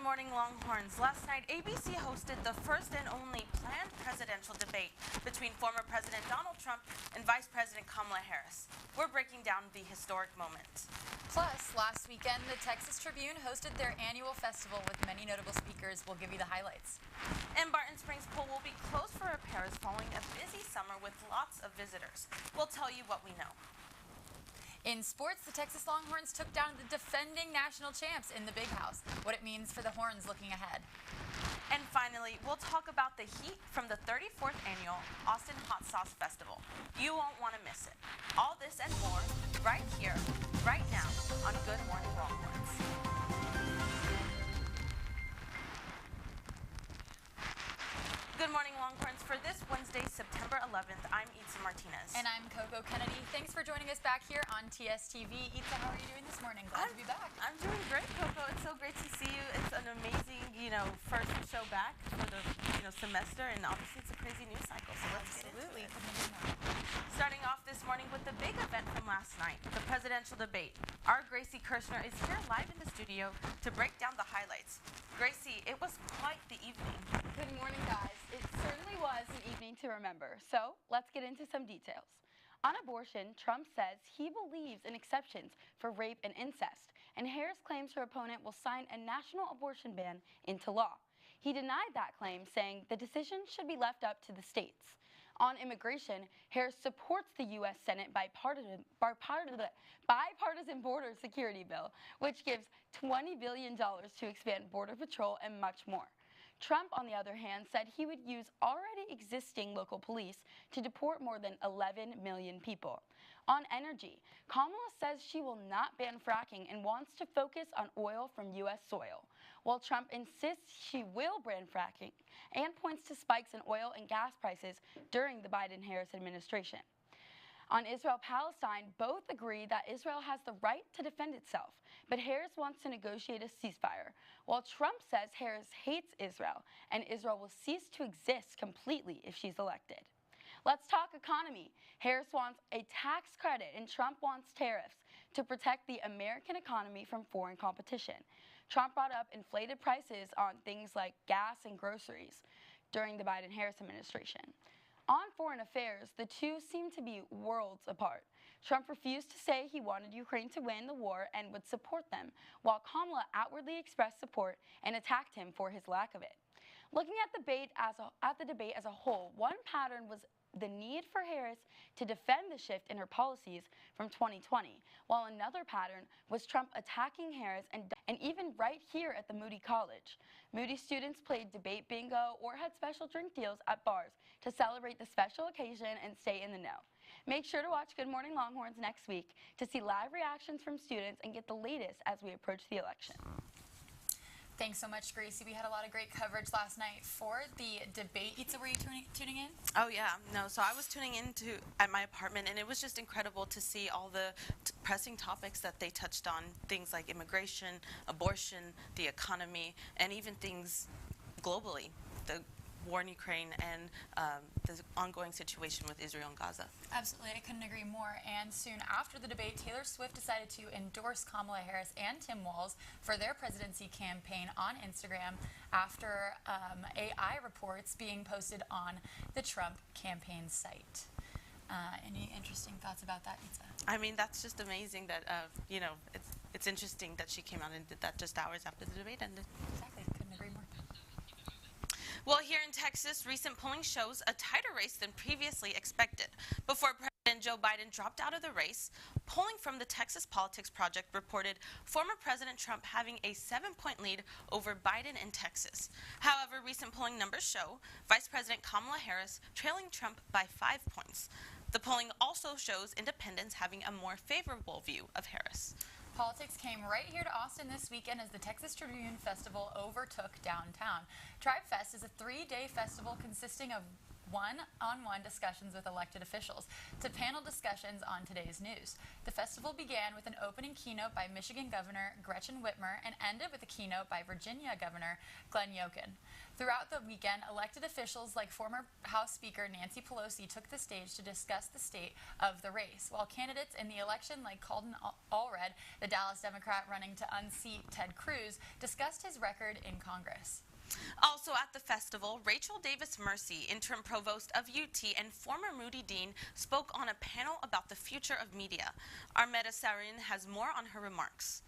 Morning Longhorns. Last night, ABC hosted the first and only planned presidential debate between former President Donald Trump and Vice President Kamala Harris. We're breaking down the historic moment. Plus, last weekend, the Texas Tribune hosted their annual festival with many notable speakers. We'll give you the highlights. And Barton Springs Pool will be closed for repairs following a busy summer with lots of visitors. We'll tell you what we know. In sports, the Texas Longhorns took down the defending national champs in the Big House, what it means for the Horns looking ahead. And finally, we'll talk about the heat from the 34th annual Austin Hot Sauce Festival. You won't want to miss it. All this and more right here, right now on Good Morning Longhorns. Good morning, Longhorns. For this Wednesday, September 11th, I'm Itza Martinez. And I'm Coco Kennedy. Thanks for joining us back here on TSTV. Itza, how are you doing this morning? Glad to be back. I'm doing great, Coco. It's so great to see you. It's an amazing, first show back for the, semester, and obviously it's a crazy news cycle, so let's get into it. Starting off this morning with the big event from last night, the presidential debate. Our Gracie Kirshner is here live in the studio to break down the highlights. Gracie, it was quite the evening. Good morning, guys. It certainly was an evening to remember. So let's get into some details. On abortion, Trump says he believes in exceptions for rape and incest, and Harris claims her opponent will sign a national abortion ban into law. He denied that claim, saying the decision should be left up to the states. On immigration, Harris supports the U.S. Senate bipartisan border security bill, which gives $20 billion to expand Border Patrol and much more. Trump, on the other hand, said he would use already existing local police to deport more than 11 million people. On energy, Kamala says she will not ban fracking and wants to focus on oil from U.S. soil, while Trump insists she will ban fracking and points to spikes in oil and gas prices during the Biden-Harris administration. On Israel-Palestine, both agree that Israel has the right to defend itself, but Harris wants to negotiate a ceasefire, while Trump says Harris hates Israel and Israel will cease to exist completely if she's elected. Let's talk economy. Harris wants a tax credit and Trump wants tariffs to protect the American economy from foreign competition. Trump brought up inflated prices on things like gas and groceries during the Biden-Harris administration. On foreign affairs, the two seem to be worlds apart. Trump refused to say he wanted Ukraine to win the war and would support them, while Kamala outwardly expressed support and attacked him for his lack of it. Looking at the debate as a whole, one pattern was the need for Harris to defend the shift in her policies from 2020, while another pattern was Trump attacking Harris and even right here at the Moody College. Moody students played debate bingo or had special drink deals at bars to celebrate the special occasion and stay in the know. Make sure to watch Good Morning Longhorns next week to see live reactions from students and get the latest as we approach the election. Thanks so much, Gracie. We had a lot of great coverage last night for the debate. Itza, were you tuning in? Oh, yeah. No, so I was tuning in at my apartment, and it was just incredible to see all the pressing topics that they touched on, things like immigration, abortion, the economy, and even things globally, the war in Ukraine and the ongoing situation with Israel and Gaza. Absolutely, I couldn't agree more. And soon after the debate, Taylor Swift decided to endorse Kamala Harris and Tim Walz for their presidency campaign on Instagram after AI reports being posted on the Trump campaign site. Any interesting thoughts about that, Itza? I mean, that's just amazing that, it's interesting that she came out and did that just hours after the debate ended. Exactly, couldn't agree more. Well, here in Texas, recent polling shows a tighter race than previously expected. Before President Joe Biden dropped out of the race, polling from the Texas Politics Project reported former President Trump having a 7-point lead over Biden in Texas. However, recent polling numbers show Vice President Kamala Harris trailing Trump by 5 points. The polling also shows independents having a more favorable view of Harris. Politics came right here to Austin this weekend as the Texas Tribune Festival overtook downtown. Tribe Fest is a 3-day festival consisting of one-on-one discussions with elected officials to panel discussions on today's news. The festival began with an opening keynote by Michigan Governor Gretchen Whitmer and ended with a keynote by Virginia Governor Glenn Youngkin. Throughout the weekend, elected officials like former House Speaker Nancy Pelosi took the stage to discuss the state of the race, while candidates in the election like Colton Allred, the Dallas Democrat running to unseat Ted Cruz, discussed his record in Congress. Also at the festival, Rachel Davis Mercy, interim provost of UT and former Moody Dean, spoke on a panel about the future of media. Armetta Sarin has more on her remarks.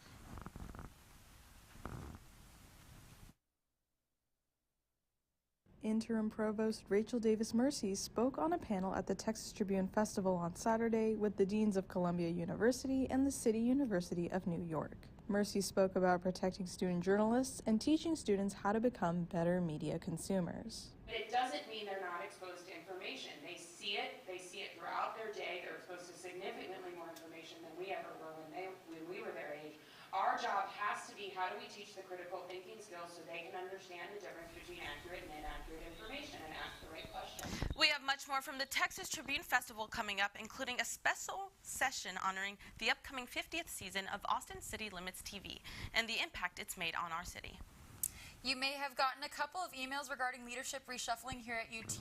Interim Provost Rachel Davis Mercy spoke on a panel at the Texas Tribune Festival on Saturday with the deans of Columbia University and the City University of New York. Mercy spoke about protecting student journalists and teaching students how to become better media consumers. But it doesn't mean they're not exposed to information. They see it throughout their day. They're exposed to significantly more information than we ever were when we were their age. Our job has to be, how do we teach the critical thinking skills so they can understand the difference between accurate and inaccurate information and ask the right question. We have much more from the Texas Tribune Festival coming up, including a special session honoring the upcoming 50th season of Austin City Limits TV and the impact it's made on our city. You may have gotten a couple of emails regarding leadership reshuffling here at UT.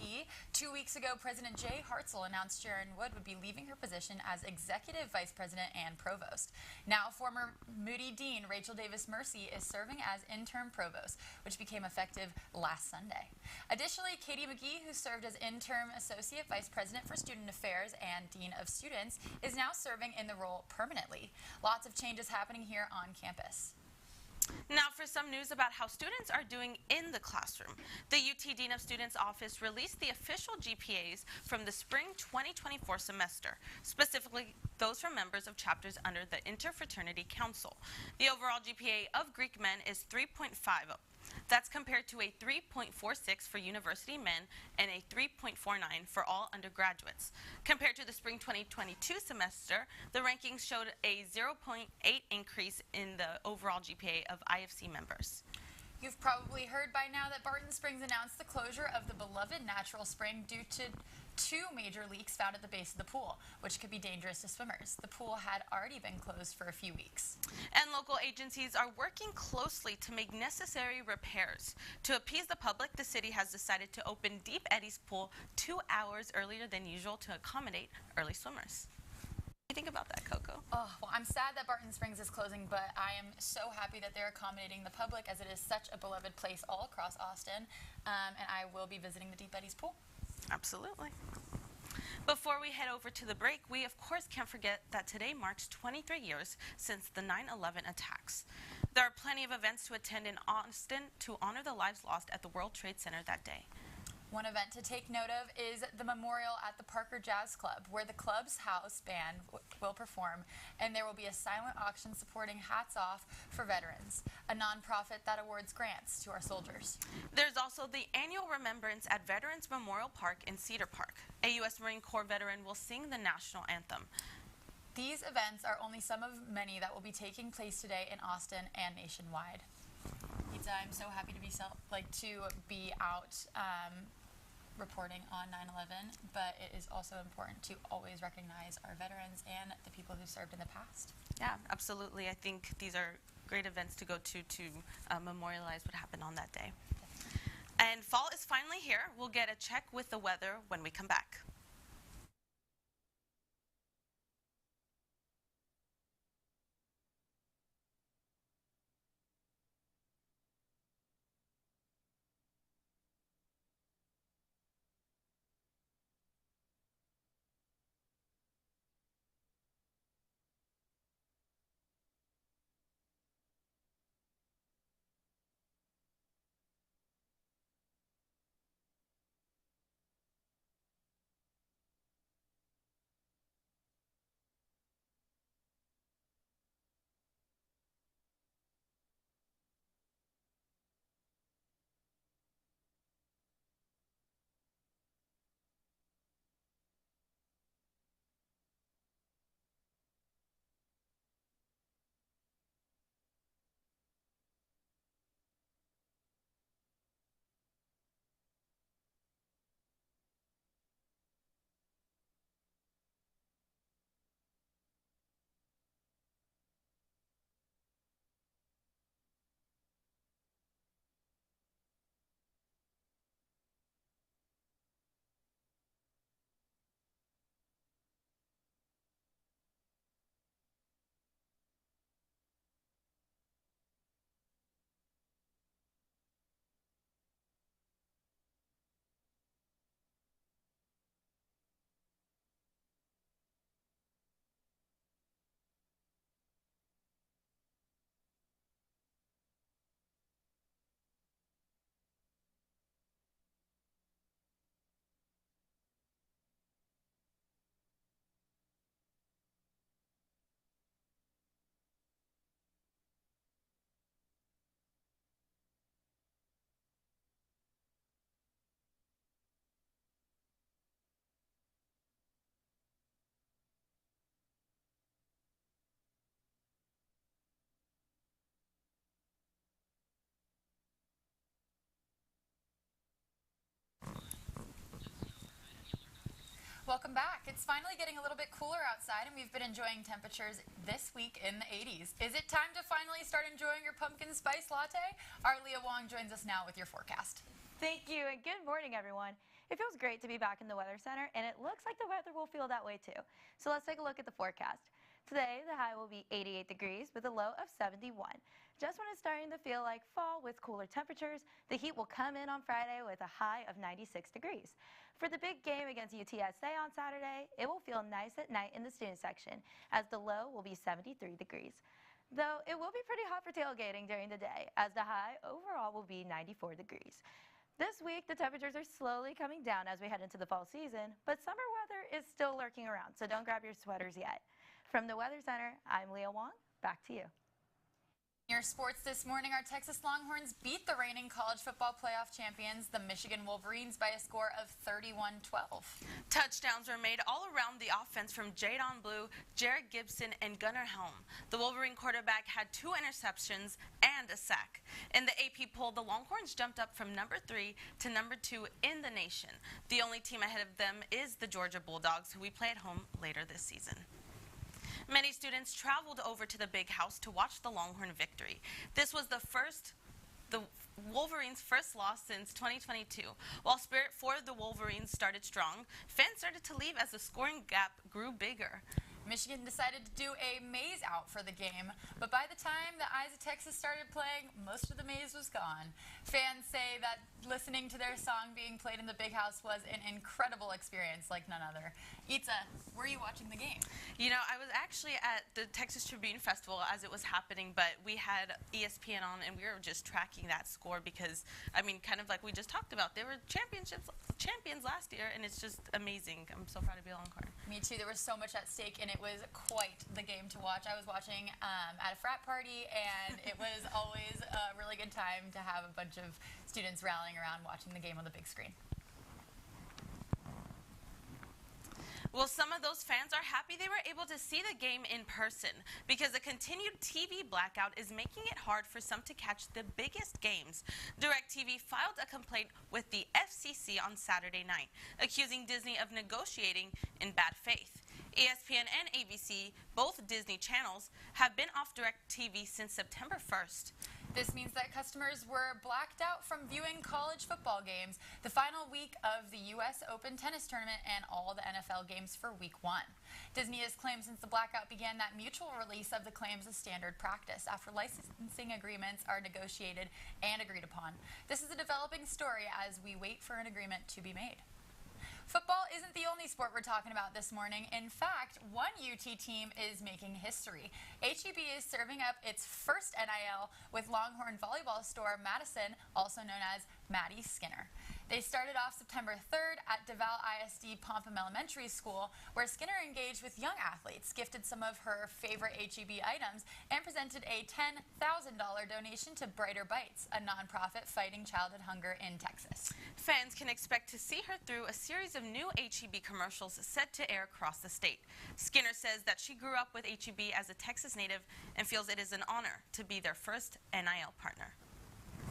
2 weeks ago, President Jay Hartzell announced Sharon Wood would be leaving her position as Executive Vice President and Provost. Now, former Moody Dean Rachel Davis Mercy is serving as Interim Provost, which became effective last Sunday. Additionally, Katie McGee, who served as Interim Associate Vice President for Student Affairs and Dean of Students, is now serving in the role permanently. Lots of changes happening here on campus. Now for some news about how students are doing in the classroom. The UT Dean of Students office released the official GPAs from the spring 2024 semester, specifically those from members of chapters under the Interfraternity Council. The overall GPA of Greek men is 3.50. That's compared to a 3.46 for university men and a 3.49 for all undergraduates. Compared to the spring 2022 semester, the rankings showed a 0.8 increase in the overall GPA of IFC members. You've probably heard by now that Barton Springs announced the closure of the beloved natural spring due to 2 major leaks found at the base of the pool, which could be dangerous to swimmers. The pool had already been closed for a few weeks. And local agencies are working closely to make necessary repairs. To appease the public, the city has decided to open Deep Eddy's pool 2 hours earlier than usual to accommodate early swimmers. What do you think about that, Coco? Oh, well, I'm sad that Barton Springs is closing, but I am so happy that they're accommodating the public, as it is such a beloved place all across Austin, and I will be visiting the Deep Eddy's pool. Absolutely. Before we head over to the break, we of course can't forget that today marks 23 years since the 9/11 attacks. There are plenty of events to attend in Austin to honor the lives lost at the World Trade Center that day. One event to take note of is the memorial at the Parker Jazz Club, where the club's house band will perform, and there will be a silent auction supporting Hats Off for Veterans, a nonprofit that awards grants to our soldiers. There's also the annual remembrance at Veterans Memorial Park in Cedar Park. A U.S. Marine Corps veteran will sing the national anthem. These events are only some of many that will be taking place today in Austin and nationwide. I'm so happy to be out reporting on 9/11, but it is also important to always recognize our veterans and the people who served in the past. Yeah, absolutely. I think these are great events to go to memorialize what happened on that day. And fall is finally here. We'll get a check with the weather when we come back. Welcome back. It's finally getting a little bit cooler outside, and we've been enjoying temperatures this week in the 80s. Is it time to finally start enjoying your pumpkin spice latte? Our Leah Wong joins us now with your forecast. Thank you, and good morning, everyone. It feels great to be back in the Weather Center, and it looks like the weather will feel that way too. So let's take a look at the forecast. Today, the high will be 88 degrees with a low of 71. Just when it's starting to feel like fall with cooler temperatures, the heat will come in on Friday with a high of 96 degrees. For the big game against UTSA on Saturday, it will feel nice at night in the student section, as the low will be 73 degrees. Though it will be pretty hot for tailgating during the day, as the high overall will be 94 degrees. This week, the temperatures are slowly coming down as we head into the fall season, but summer weather is still lurking around, so don't grab your sweaters yet. From the Weather Center, I'm Leah Wong. Back to you. In your sports this morning, our Texas Longhorns beat the reigning college football playoff champions, the Michigan Wolverines, by a score of 31-12. Touchdowns were made all around the offense from Jadon Blue, Jared Gibson, and Gunnar Helm. The Wolverine quarterback had 2 interceptions and a sack. In the AP poll, the Longhorns jumped up from number 3 to number 2 in the nation. The only team ahead of them is the Georgia Bulldogs, who we play at home later this season. Many students traveled over to the Big House to watch the Longhorn victory. This was the Wolverines' first loss since 2022. While spirit for the Wolverines started strong, fans started to leave as the scoring gap grew bigger. Michigan decided to do a maize out for the game, but by the time the Eyes of Texas started playing, most of the maize was gone. Fans say that listening to their song being played in the Big House was an incredible experience like none other. Itza, were you watching the game? You know, I was actually at the Texas Tribune Festival as it was happening, but we had ESPN on and we were just tracking that score because, I mean, kind of like we just talked about, they were champions last year, and it's just amazing. I'm so proud to be a Longhorn. Me too. There was so much at stake, and it was quite the game to watch. I was watching at a frat party, and it was always a really good time to have a bunch of students rallying around watching the game on the big screen. Well, some of those fans are happy they were able to see the game in person because the continued TV blackout is making it hard for some to catch the biggest games. DirecTV filed a complaint with the FCC on Saturday night, accusing Disney of negotiating in bad faith. ESPN and ABC, both Disney channels, have been off DirecTV since September 1st. This means that customers were blacked out from viewing college football games, the final week of the U.S. Open tennis tournament, and all the NFL games for Week 1. Disney has claimed since the blackout began that mutual release of the claims is standard practice after licensing agreements are negotiated and agreed upon. This is a developing story as we wait for an agreement to be made. Football isn't the only sport we're talking about this morning. In fact, one UT team is making history. HEB is serving up its first NIL with Longhorn volleyball star Madison, also known as Maddie Skinner. They started off September 3rd at DeVal ISD Pompum Elementary School, where Skinner engaged with young athletes, gifted some of her favorite HEB items, and presented a $10,000 donation to Brighter Bites, a nonprofit fighting childhood hunger in Texas. Fans can expect to see her through a series of new HEB commercials set to air across the state. Skinner says that she grew up with HEB as a Texas native and feels it is an honor to be their first NIL partner.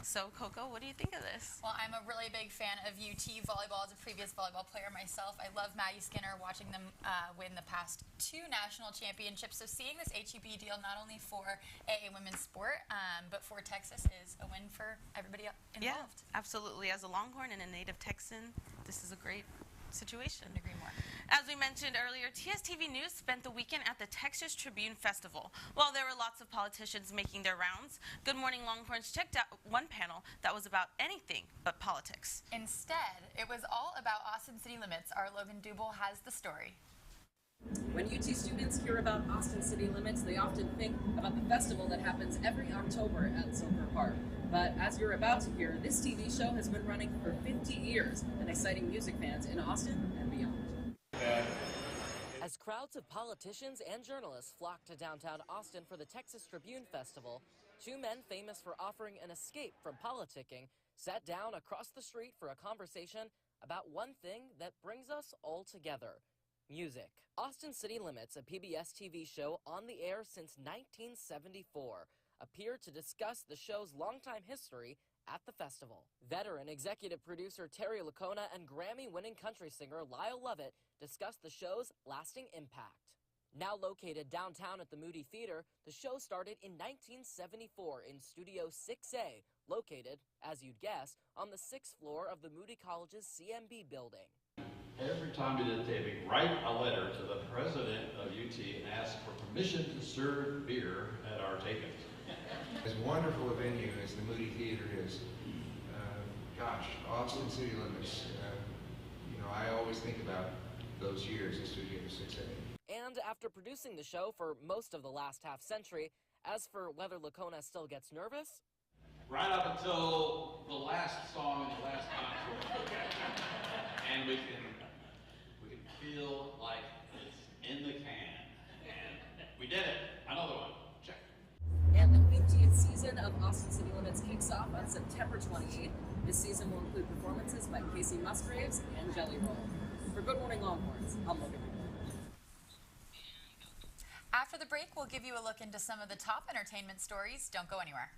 So, Coco, what do you think of this? Well, I'm a really big fan of UT volleyball. As a previous volleyball player myself, I love Maddie Skinner, watching them win the past 2 national championships. So seeing this HEB deal not only for a women's sport, but for Texas is a win for everybody involved. Yeah, absolutely. As a Longhorn and a native Texan, this is a great situation. Couldn't agree more. As we mentioned earlier, TSTV News spent the weekend at the Texas Tribune Festival. While there were lots of politicians making their rounds, Good Morning Longhorns checked out one panel that was about anything but politics. Instead, it was all about Austin City Limits. Our Logan Dubel has the story. When UT students hear about Austin City Limits, they often think about the festival that happens every October at Silver Park. But as you're about to hear, this TV show has been running for 50 years and exciting music fans in Austin and beyond. As crowds of politicians and journalists flocked to downtown Austin for the Texas Tribune Festival, 2 men famous for offering an escape from politicking sat down across the street for a conversation about one thing that brings us all together: music. Austin City Limits, a PBS TV show on the air since 1974, appeared to discuss the show's longtime history at the festival. Veteran executive producer Terry Lacona and Grammy-winning country singer Lyle Lovett discussed the show's lasting impact. Now located downtown at the Moody Theater, the show started in 1974 in Studio 6A, located, as you'd guess, on the 6th floor of the Moody College's CMB building. Every time we did taping, write a letter to the president of UT and ask for permission to serve beer at our tapings. As wonderful a venue as the Moody Theater is, gosh, Austin City Limits, I always think about those years at Studio 6A. And after producing the show for most of the last half-century, as for whether Lacona still gets nervous, Right up until the last song and the last concert, and we can feel like it's in the can, and we did it. Another one. Check. And the 50th season of Austin City Limits kicks off on September 28th. This season will include performances by Casey Musgraves and Jelly Roll. For Good Morning Longhorns, I'm Logan. After the break, we'll give you a look into some of the top entertainment stories. Don't go anywhere.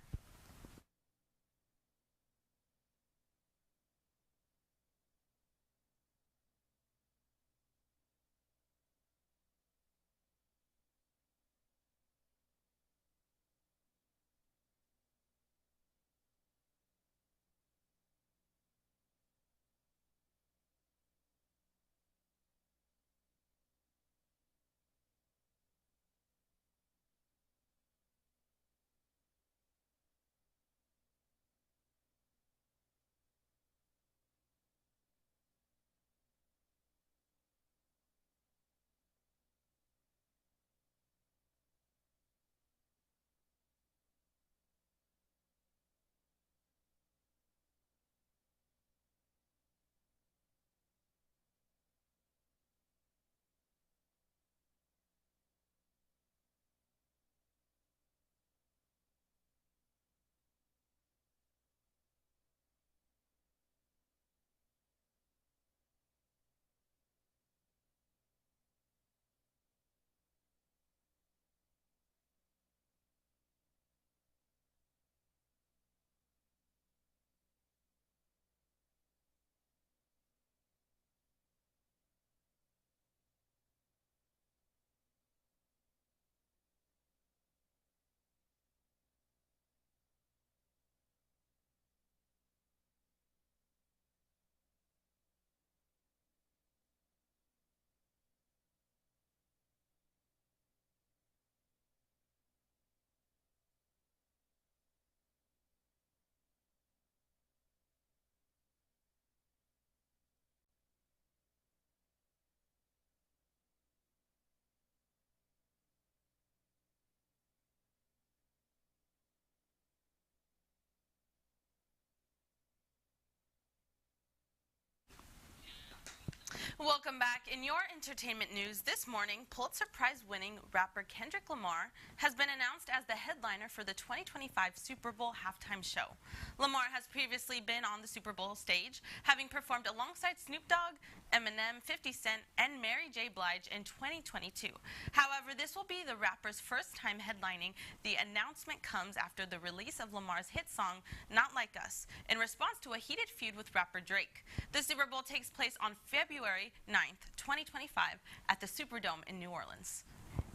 Welcome back. In your entertainment news this morning, Pulitzer Prize-winning rapper Kendrick Lamar has been announced as the headliner for the 2025 Super Bowl halftime show. Lamar has previously been on the Super Bowl stage, having performed alongside Snoop Dogg, Eminem, 50 Cent, and Mary J. Blige in 2022. However, this will be the rapper's first time headlining. The announcement comes after the release of Lamar's hit song, Not Like Us, in response to a heated feud with rapper Drake. The Super Bowl takes place on February 9th, 2025 at the Superdome in New Orleans.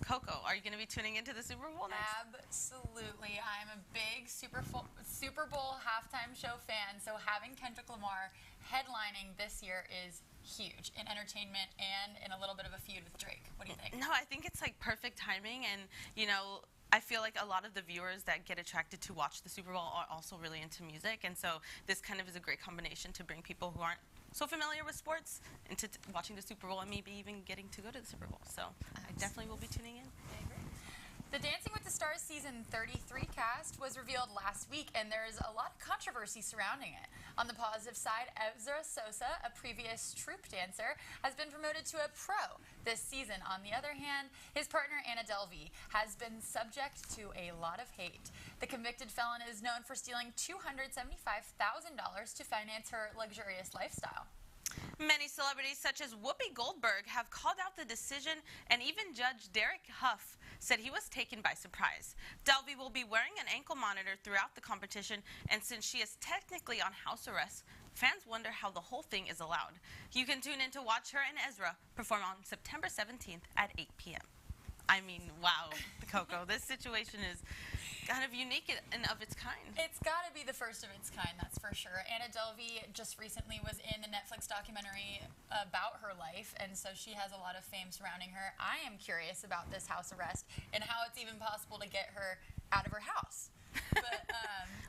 Coco, are you going to be tuning into the Super Bowl next? Absolutely. I'm a big Super Bowl halftime show fan, so having Kendrick Lamar headlining this year is huge in entertainment and in a little bit of a feud with Drake. What do you think? No, I think it's like perfect timing, and I feel like a lot of the viewers that get attracted to watch the Super Bowl are also really into music, and so this kind of is a great combination to bring people who aren't so familiar with sports into watching the Super Bowl and maybe even getting to go to the Super Bowl. So I definitely will be tuning in. I agree. The Dancing with the Stars season 33 cast was revealed last week, and there's a lot of controversy surrounding it. On the positive side, Ezra Sosa, a previous troupe dancer, has been promoted to a pro this season. On the other hand, his partner Anna Delvey has been subject to a lot of hate. The convicted felon is known for stealing $275,000 to finance her luxurious lifestyle. Many celebrities such as Whoopi Goldberg have called out the decision, and even Judge Derek Huff said he was taken by surprise. Delvey will be wearing an ankle monitor throughout the competition, and since she is technically on house arrest, fans wonder how the whole thing is allowed. You can tune in to watch her and Ezra perform on September 17th at 8 p.m. I mean, wow, Coco, this situation is kind of unique and of its kind. It's got to be the first of its kind, that's for sure. Anna Delvey just recently was in a Netflix documentary about her life, and so she has a lot of fame surrounding her. I am curious about this house arrest and how it's even possible to get her out of her house. But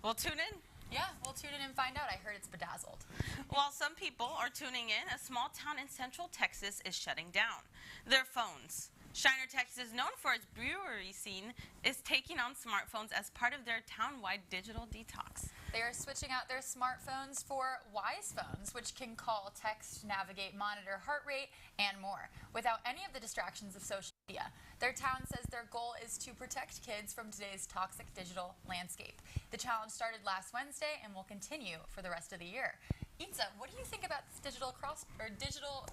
Well, tune in. yeah, we'll tune in and find out. I heard it's bedazzled. While some people are tuning in, a small town in central Texas is shutting down their phones. Shiner, Texas, known for its brewery scene, is taking on smartphones as part of their town-wide digital detox. They are switching out their smartphones for Wise phones, which can call, text, navigate, monitor heart rate, and more, without any of the distractions of social media. Their town says their goal is to protect kids from today's toxic digital landscape. The challenge started last Wednesday and will continue for the rest of the year. Itza, what do you think about this digital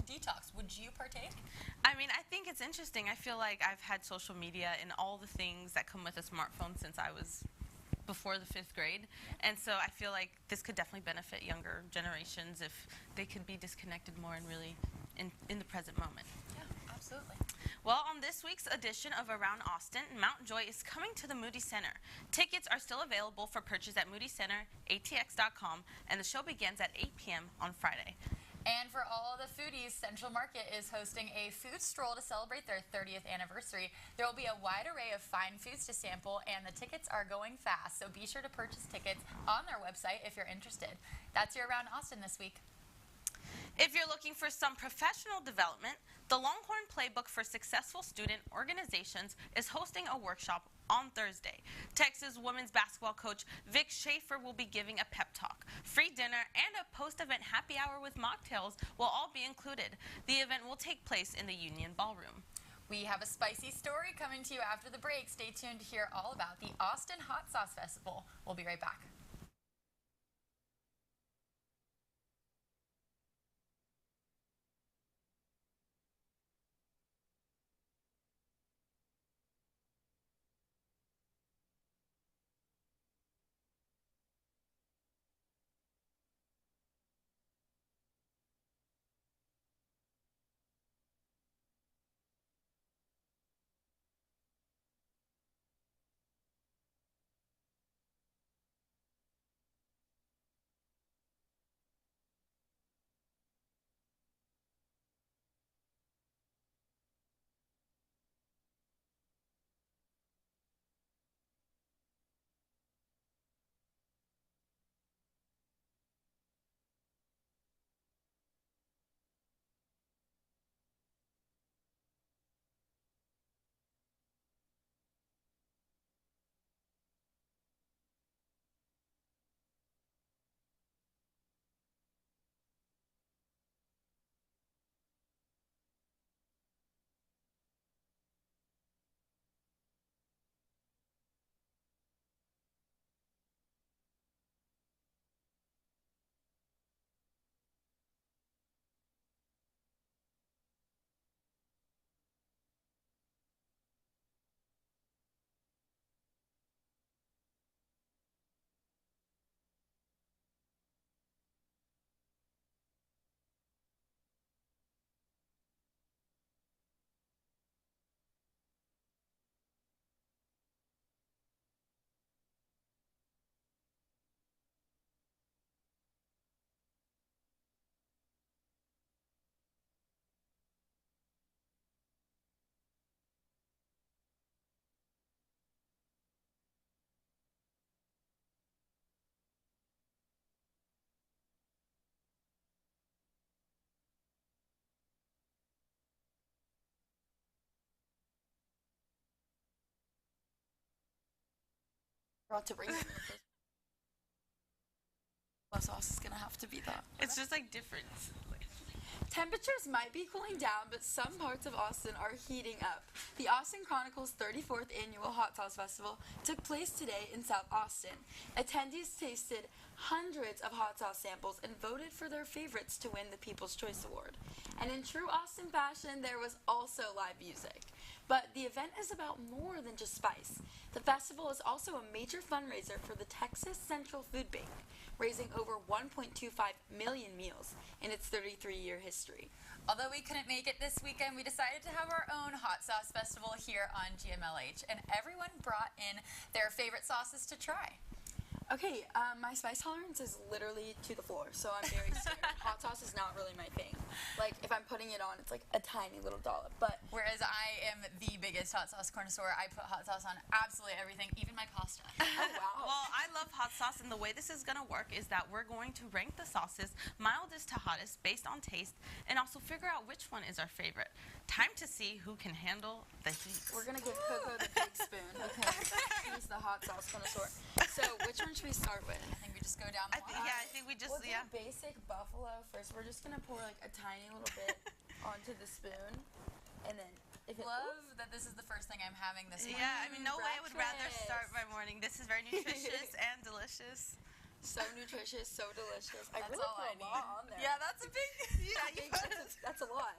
detox? Would you partake? I mean, I think it's interesting. I feel like I've had social media and all the things that come with a smartphone since I was before the 5th grade. And so I feel like this could definitely benefit younger generations if they could be disconnected more and really in the present moment. Yeah, absolutely. Well, on this week's edition of Around Austin, Mount Joy is coming to the Moody Center. Tickets are still available for purchase at moodycenteratx.com, and the show begins at 8 p.m. on Friday. And for all the foodies, Central Market is hosting a food stroll to celebrate their 30th anniversary. There will be a wide array of fine foods to sample, and the tickets are going fast, so be sure to purchase tickets on their website if you're interested. That's your Around Austin this week. If you're looking for some professional development, the Longhorn Playbook for Successful Student Organizations is hosting a workshop on Thursday. Texas women's basketball coach Vic Schaefer will be giving a pep talk. Free dinner and a post-event happy hour with mocktails will all be included. The event will take place in the Union Ballroom. We have a spicy story coming to you after the break. Stay tuned to hear all about the Austin Hot Sauce Festival. We'll be right back. Forgot to bring sauce is gonna have to be that. It's just like different. Temperatures might be cooling down, but some parts of Austin are heating up. The Austin Chronicles 34th Annual Hot Sauce Festival took place today in South Austin. Attendees tasted hundreds of hot sauce samples and voted for their favorites to win the People's Choice Award. And in true Austin fashion, there was also live music. But the event is about more than just spice. The festival is also a major fundraiser for the Texas Central Food Bank, raising over 1.25 million meals in its 33-year history. Although we couldn't make it this weekend, we decided to have our own hot sauce festival here on GMLH, and everyone brought in their favorite sauces to try. Okay, my spice tolerance is literally to the floor, so I'm very scared. Hot sauce is not really my thing. Like, if I'm putting it on, it's like a tiny little dollop, but... Whereas I am the biggest hot sauce connoisseur. I put hot sauce on absolutely everything, even my pasta. Oh, wow. Well, I love hot sauce, and the way this is going to work is that we're going to rank the sauces mildest to hottest based on taste, and also figure out which one is our favorite. Time to see who can handle the heat. We're going to give Coco the big spoon, because he's the hot sauce connoisseur. So, which one should we start with? I think we just go down the line. I think we just, We'll do basic buffalo first. We're just going to pour like a tiny little bit onto the spoon, and then if it... Love that this is the first thing I'm having this morning. Yeah, I mean, no way I would rather breakfast. start my morning. This is very nutritious and delicious. So nutritious, so delicious. I That's really all put I a lot need. on there. Yeah, that's a big... That's a lot.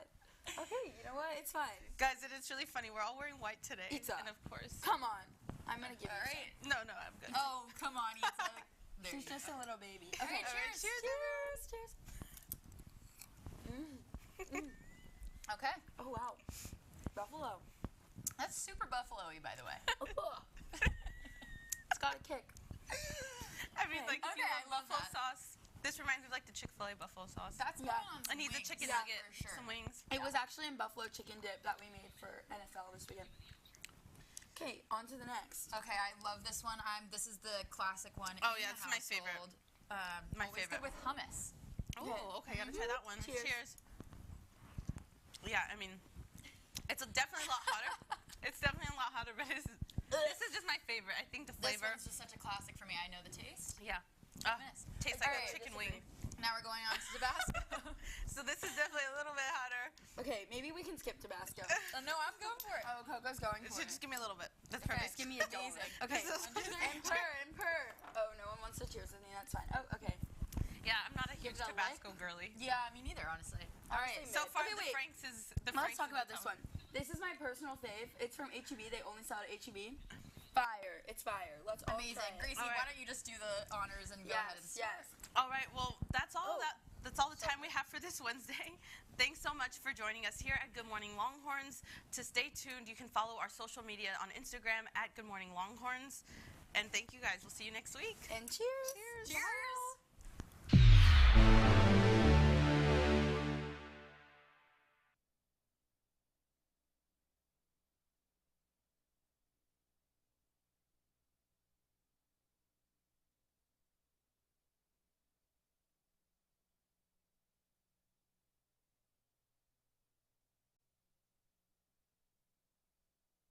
Okay, you know what? It's fine. Guys, it is really funny. We're all wearing white today. Pizza. And of course. Come on. I'm going to give All you right. No, I'm good. Oh, come on, Issa. There She's you just a little baby. All right, All right, cheers. cheers. Cheers. Okay. Oh, wow. Buffalo. That's super buffalo-y, by the way. It's got a kick. I mean, like, if you Okay, I love love buffalo that. sauce, this reminds me of like the Chick-fil-A buffalo sauce. That's Yeah. on I need the wings. chicken Yeah, nugget, for sure. some wings. It was actually in buffalo chicken dip that we made for NFL this weekend. Okay, on to the next. Okay, I love this one. This is the classic one. Oh, in yeah, the it's my favorite. household. My Always favorite. good with hummus. Oh, okay, gotta try that one. Cheers. Cheers. Yeah, I mean, it's definitely a lot hotter. It's definitely a lot hotter, but this is just my favorite. I think the This flavor. one's just such a classic for me. I know the taste. Yeah. Hummus. Tastes like All a right, chicken disagree. wing. Now we're going on to Tabasco. So this is definitely a little bit hotter. Okay, maybe we can skip Tabasco. No, I'm going for it. Oh, Coco's going So for just it. give me a little bit. That's Okay. perfect. Give me a dollar. Amazing. Okay. This is- And purr. Oh, no one wants to cheers with me. That's fine. Oh, okay. Yeah, I'm not a huge that Tabasco girly. Yeah, me neither, honestly. All right, so far okay, the wait. Frank's is the Let's Frank's talk is about the this top. one. This is my personal fave. It's from H-E-B. They only sell it at H-E-B. Fire. It's fire. Let's all Amazing. try it. Gracie, All why right. don't you just do the honors and go ahead and Yes, start? yes. All right, well, that's all Oh. that's all the time we have for this Wednesday. Thanks so much for joining us here at Good Morning Longhorns. To stay tuned, you can follow our social media on Instagram at Good Morning Longhorns. And thank you guys. We'll see you next week. And cheers. Cheers.